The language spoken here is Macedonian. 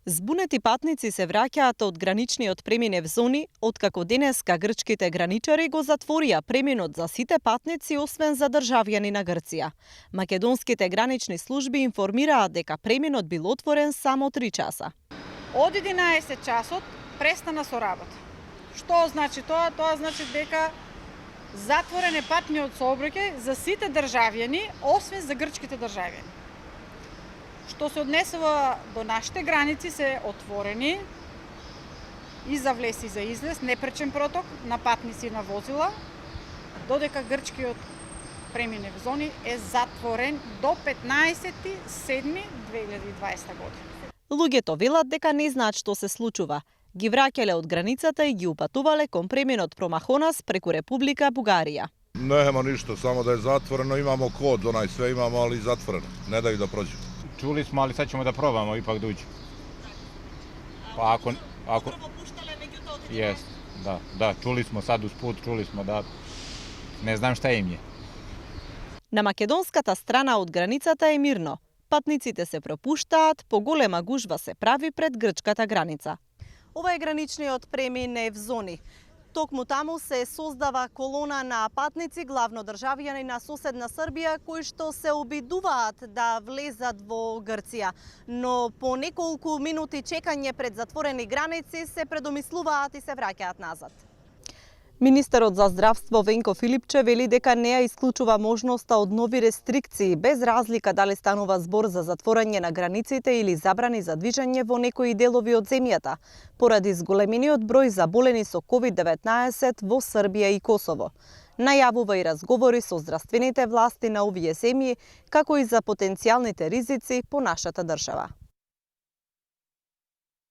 Збунети патници се враќаат од граничниот преминев зони, откако денеска грчките граничари го затворија преминот за сите патници освен за државјани на Грција. Македонските гранични служби информираат дека преминот бил отворен само 3 часа. Од 11 часот престана со работа. Што значи тоа? Тоа значи дека затворен е патниот сообраќај за сите државјани, освен за грчките државјани. Што се однесува до нашите граници се отворени и за влез и за излез, непречен проток на патници и на возила, додека грчкиот преминев зони е затворен до 15.7.2020 година. Луѓето велат дека не знаат што се случува. Ги враќале од границата и ги упатувале кон преминот Промахонас преку Република Бугарија. Нема ништо, само да е затворено, имамо код, све имамо, али затворено. Не дају да проđe. Čuli smo, ali sad ćemo da probamo ipak da uđemo. Pa ako... Prvo puštale, međutim odredili. Jest, da, čuli smo sad usput, čuli smo da ne znam šta im je. На македонската страна од границата е мирно. Патниците се пропуштаат, поголема гужва се прави пред грчката граница. Ова е граничниот преминев зони. Токму таму се создава колона на патници, главно државјани на соседна Србија, кои што се обидуваат да влезат во Грција, но по неколку минути чекање пред затворени граници се предомислуваат и се враќаат назад. Министерот за здравство Венко Филипче вели дека не ја исклучува можноста од нови рестрикции, без разлика дали станува збор за затворање на границите или забрани за движење во некои делови од земјата, поради зголемениот број заболени со COVID-19 во Србија и Косово. Најавува и разговори со здравствените власти на овие земји, како и за потенцијалните ризици по нашата држава.